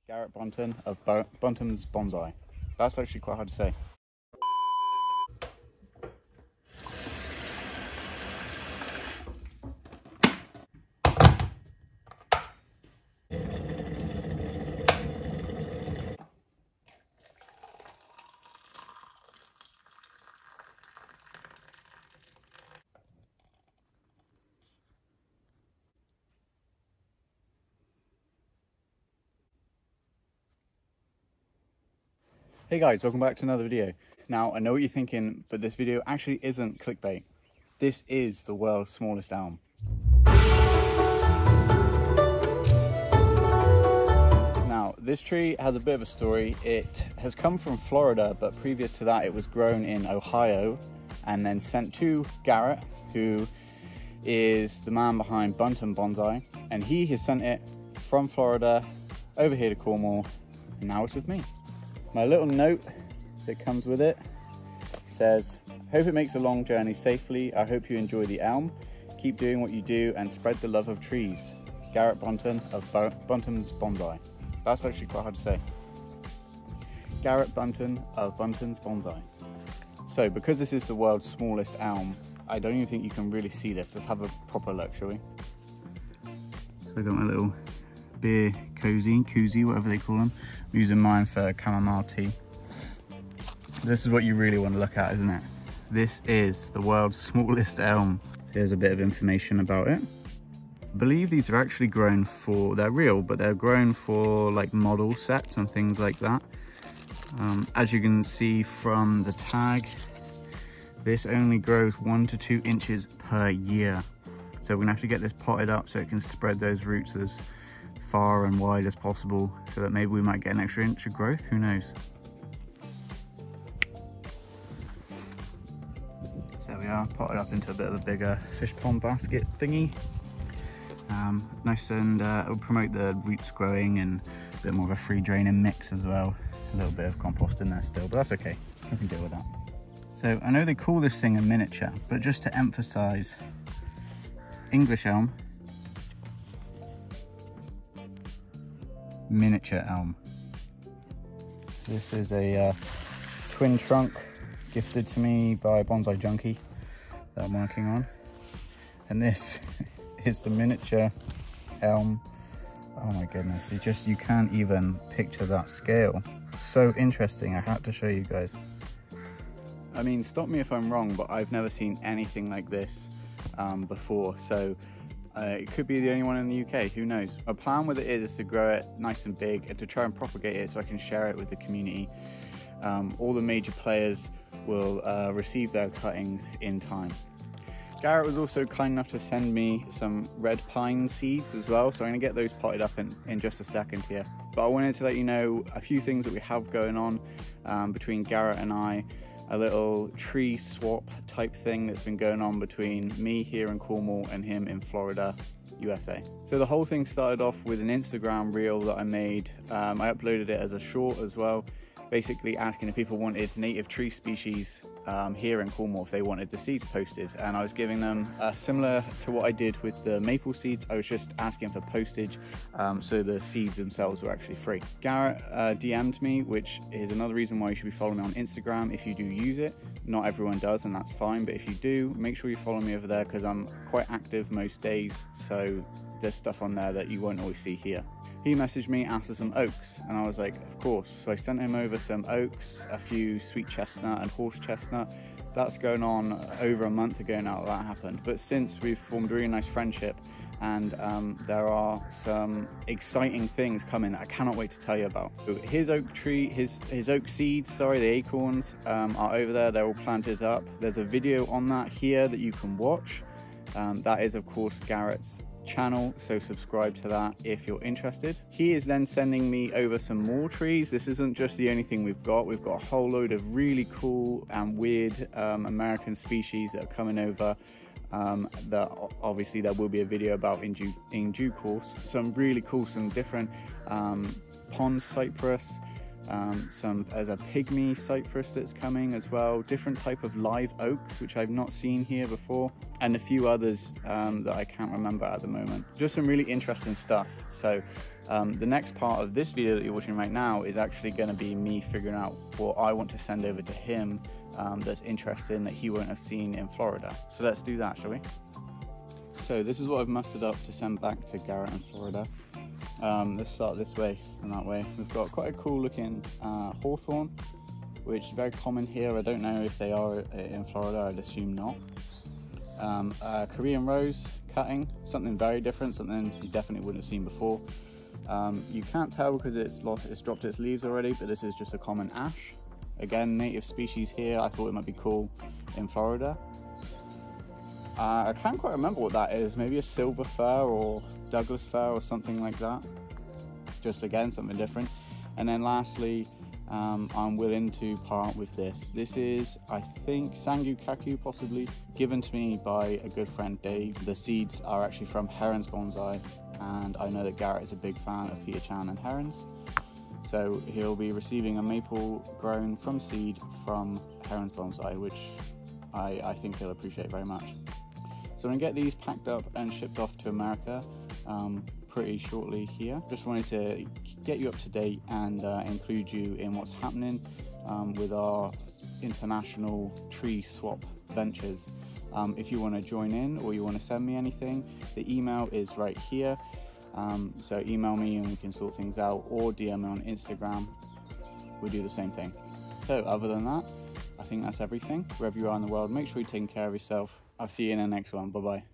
Garret Bunton of Bunton's Bonsai. That's actually quite hard to say. Hey guys, welcome back to another video. Now, I know what you're thinking, but this video actually isn't clickbait. This is the world's smallest elm. Now, this tree has a bit of a story. It has come from Florida, but previous to that, it was grown in Ohio and then sent to Garret, who is the man behind Bunton Bonsai, and he has sent it from Florida over here to Cornwall, and now it's with me. My little note that comes with it says, "Hope it makes a long journey safely. I hope you enjoy the elm. Keep doing what you do and spread the love of trees. Garret Bunton of Bunton's Bonsai." That's actually quite hard to say. Garret Bunton of Bunton's Bonsai. So, because this is the world's smallest elm, I don't even think you can really see this. Let's have a proper look, shall we? So I got my little beer koozie, whatever they call them. I'm using mine for chamomile tea. This is what you really want to look at, isn't it? This is the world's smallest elm. Here's a bit of information about it. I believe these are actually grown for, they're real, but they're grown for like model sets and things like that. As you can see from the tag, this only grows 1 to 2 inches per year. So we're gonna have to get this potted up so it can spread those roots as far and wide as possible, so that maybe we might get an extra inch of growth, who knows. So there we are, potted up into a bit of a bigger fish pond basket thingy. Nice, and it'll promote the roots growing and a bit more of a free draining mix as well. A little bit of compost in there still, but that's okay, I can deal with that. So I know they call this thing a miniature, but just to emphasize, English elm, miniature elm. This is a twin trunk gifted to me by Bonsai Junkie that I'm working on, and this is the miniature elm. Oh my goodness, you can't even picture that scale. So interesting, I had to show you guys. I mean, stop me if I'm wrong, but I've never seen anything like this before, so it could be the only one in the UK, who knows. My plan with it is to grow it nice and big and to try and propagate it so I can share it with the community. All the major players will receive their cuttings in time. Garret was also kind enough to send me some red pine seeds as well, so I'm going to get those potted up in just a second here. But I wanted to let you know a few things that we have going on between Garret and I. A little tree swap type thing that's been going on between me here in Cornwall and him in Florida, USA. So the whole thing started off with an Instagram reel that I made. I uploaded it as a short as well, basically asking if people wanted native tree species here in Cornwall, if they wanted the seeds posted, and I was giving them similar to what I did with the maple seeds. I was just asking for postage, so the seeds themselves were actually free. Garret DM'd me, which is another reason why you should be following me on Instagram if you do use it. Not everyone does, and that's fine, but if you do, make sure you follow me over there, because I'm quite active most days, so there's stuff on there that you won't always see here. He messaged me, asked for some oaks, and I was like, of course. So I sent him over some oaks, a few sweet chestnut and horse chestnut. That's going on over a month ago now that happened. But since we've formed a really nice friendship, and there are some exciting things coming that I cannot wait to tell you about. So his oak tree, his oak seeds, sorry, the acorns are over there. They're all planted up. There's a video on that here that you can watch. That is, of course, Garret's channel, so subscribe to that if you're interested. He is then sending me over some more trees. This isn't just the only thing we've got a whole load of really cool and weird American species that are coming over, that obviously there will be a video about in due course. Some really cool, some different pond cypress, There's a pygmy cypress that's coming as well, different type of live oaks which I've not seen here before, and a few others that I can't remember at the moment. Just some really interesting stuff. So the next part of this video that you're watching right now is actually going to be me figuring out what I want to send over to him that's interesting that he won't have seen in Florida. So let's do that, shall we? So this is what I've mustered up to send back to Garret in Florida. Let's start this way and that way. We've got quite a cool looking hawthorn, which is very common here. I don't know if they are in Florida, I'd assume not. Korean rose cutting, something very different, something you definitely wouldn't have seen before. You can't tell because it's dropped its leaves already, but this is just a common ash. Again, native species here. I thought it might be cool in Florida. I can't quite remember what that is. Maybe a silver fir or Douglas fir or something like that. Just again, something different. And then lastly, I'm willing to part with this. This is, I think, Sangu Kaku, possibly, given to me by a good friend, Dave. The seeds are actually from Heron's Bonsai, and I know that Garret is a big fan of Peter Chan and herons. So he'll be receiving a maple grown from seed from Heron's Bonsai, which I think he'll appreciate very much. So I'm going to get these packed up and shipped off to America pretty shortly here. Just wanted to get you up to date and include you in what's happening with our international tree swap ventures. If you want to join in or you want to send me anything, the email is right here. So email me and we can sort things out, or DM me on Instagram. We do the same thing. So other than that, I think that's everything. Wherever you are in the world, make sure you're taking care of yourself. I'll see you in the next one. Bye-bye.